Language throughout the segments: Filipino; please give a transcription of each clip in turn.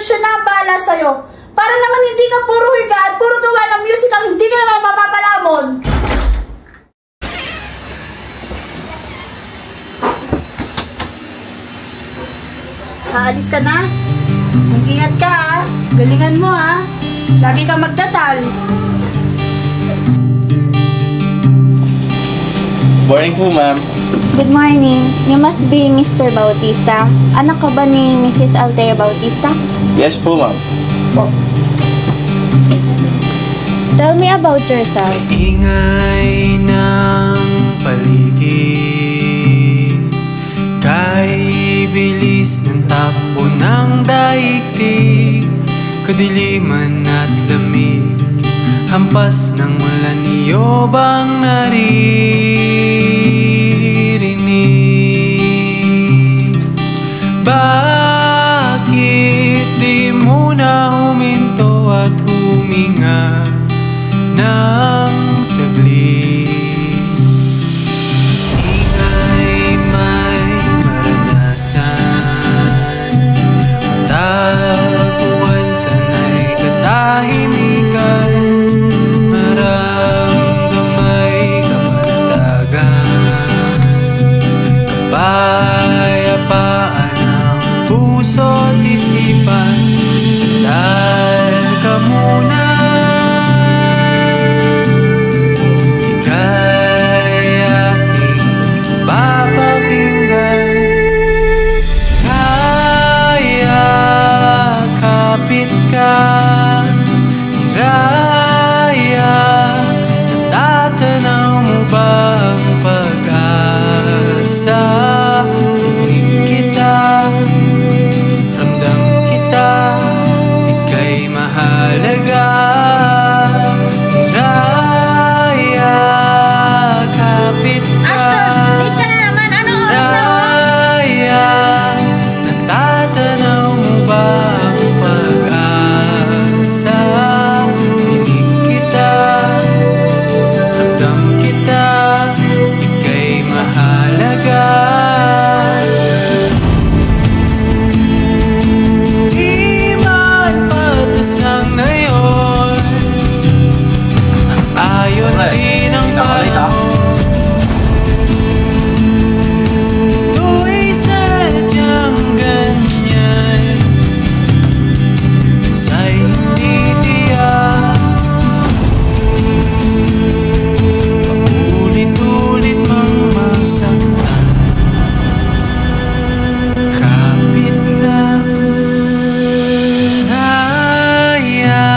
siya na ang bahala sa'yo. Para naman hindi ka puro higa at puro gawa ng musical, hindi ka naman mapapalamon. Aalis ka na? Mag-ingat ka ha. Galingan mo ha. Lagi ka magdasal. Morning po, ma'am. Good morning. You must be Mr. Bautista. Anak ka ba ni Mrs. Althea Bautista? Yes po, ma'am. Tell me about yourself. Ingay ng paligid, kay bilis ng takbo ng daigdig, kadiliman at lamig, hampas ng wala niyo bang naririnig? Bakit di mo na huminto at huminga ng saglit? Ingay may maranasan, taguan sana'y katahimikan, maramdamay kapanatagan, kapayapaan ng puso't isipan. Sandal ka muna, ika'y aking papakinggan. Kaya kapit ka, hiraya, natatanaw mo ba ang pag-asa? Tingin kita, ramdam kita, ika'y mahalaga. Hiraya, kapit ka, Late ka na naman. Anong oras na? hiraya, natatanaw mo ba ang pag-asa? Tingin kita, ramdam kita, ika'y mahalaga. Di man pagkasang ngayon, ang ayon din ang panahon. Tuwa'y sadyang ganyan, sa'y hindi tiyak, paulit-ulit mang masaktan. Kapit lang, kaya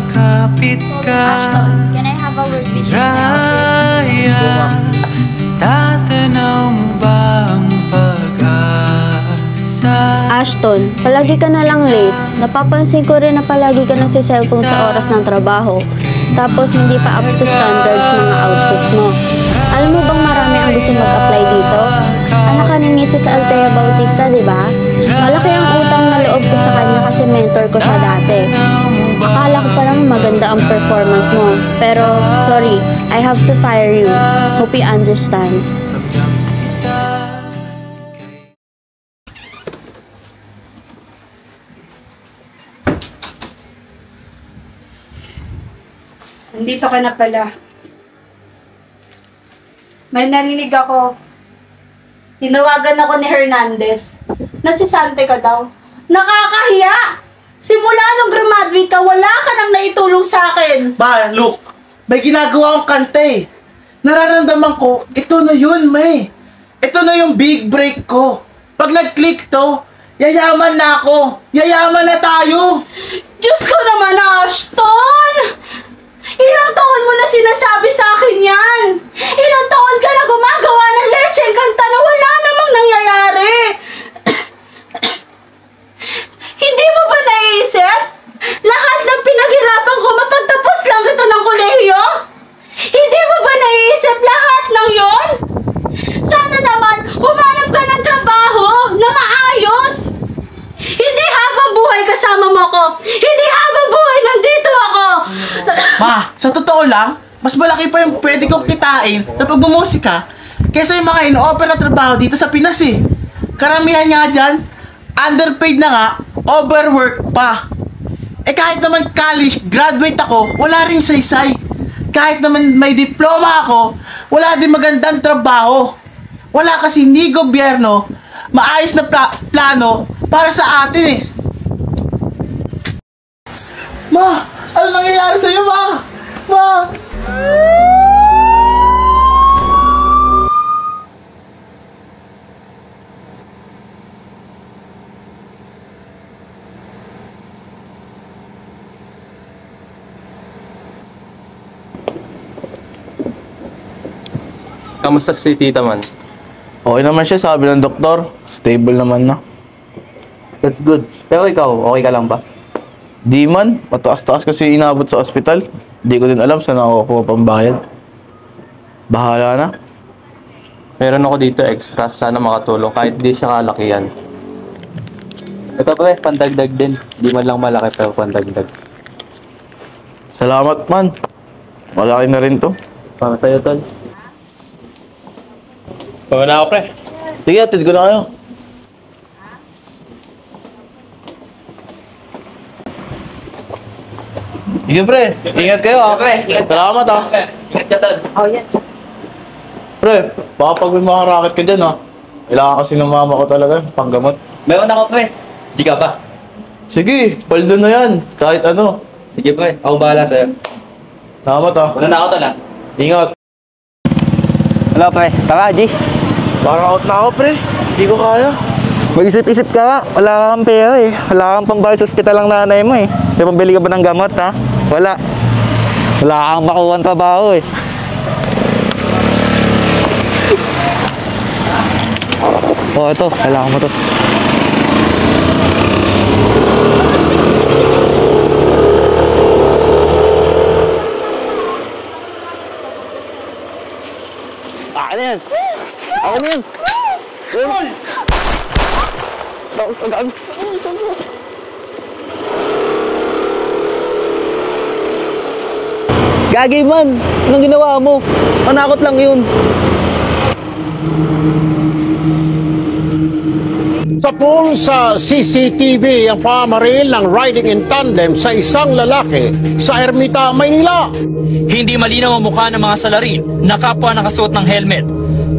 kapit ka. Ashton, can I have a word with you? Raya, tatanaw mo ba ang pag-asa? Ashton, palagi ka na lang late. Napapansin ko rin na palagi ka nagsiselfone sa oras ng trabaho. Tapos hindi pa up to standards mga outfits mo. Alam mo bang marami ang gusto mag-apply dito? Anak ka ni Mrs. Althea Bautista, di ba? Malaki ang utang na loob ko sa kanya kasi mentor ko siya dati. Akala ko parang maganda ang performance mo. Pero, sorry, I have to fire you. Hope you understand. Ramdam kita. Nandito ka na pala. May narinig ako. Tinawagan ako ni Hernandez na si Sante ka daw. Nakakahiya! Simula nung graduate ka, wala ka nang naitulong sa akin. Ba, look, may ginagawa akong kante. Nararamdaman ko, ito na yun, May. Ito na yung big break ko. Pag nag-click to, yayaman na ako. Yayaman na tayo. Diyos ko naman, Ashton! Ilang taon mo na sinasabi sa akin yan? Ilang taon ka na gumagawa ng leche kanta na wala namang nangyayari? Hindi mo ba naiisip? Lahat ng pinaghirapan ko mapagtapos lang ito ng kolehiyo? Hindi mo ba naiisip lahat ng yon? Sana naman humanap ka ng trabaho na maayos. Hindi habang buhay kasama mo ko. Hindi habang buhay nandito ako. Ma, sa totoo lang, mas malaki pa yung pwede kong kitain sa pagmumusika kaysa yung mga ino-offer na trabaho dito sa Pinas eh. Karamihan nga dyan, underpaid na nga, overwork pa. Eh kahit naman college graduate ako, wala ring saysay. Kahit naman may diploma ako, wala din magandang trabaho. Wala kasi ni gobyerno maayos na plano para sa atin eh. Ma, ano nangyayari sa'yo, ma? Ma! Kamusta si tita man? Okay naman siya, sabi ng doktor. Stable naman na. That's good. Pero ikaw, okay ka lang ba? Di man, mataas-taas kasi inabot sa ospital. Di ko din alam saan ako kuha pambayad. Bahala na. Meron ako dito extra, sana makatulong kahit di siya kalakihan. Ito pre, pandagdag din. Di man lang malaki pero pandagdag. Salamat man. Malaki na rin to. Para sa'yo, tol. Pagod na ako, pre. Sige, atid ko na kayo. Sige pre, ingat kayo ha. Salamat ha. Ingat ka, tol. Pre, baka pag may mga racket ka dyan ha. Kailangan kasi ng mama ko talaga, panggamot. Meron ako, pre. Di ka pa. Sige, paldo na yan. Kahit ano. Sige, pre. Ako bahala sa'yo. Salamat ha. Una na ako, tol, ha? Ingat. Hello, pre. Tara, G. Parang out na ako pre. Hindi ko kaya. Mag-isip-isip ka nga. Wala kang pera eh. Wala kang pambayad sa ospital ng nanay mo eh. May pambili ka ba ng gamot, ha? Wala. Wala kang makuha ng trabaho eh. Oh, ito. Kailangan mo to. Akin na yan! Akin na yan! Hoy! Gagi man! Anong ginawa mo? Manakot lang yun. Sa pool sa CCTV ang pamamaril ng riding in tandem sa isang lalaki sa Ermita, Maynila. Hindi malinaw ang mukha ng mga salarin na kapwa nakasuot ng helmet.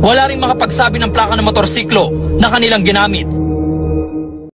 Wala ring makapagsabi ng plaka ng motorsiklo na kanilang ginamit.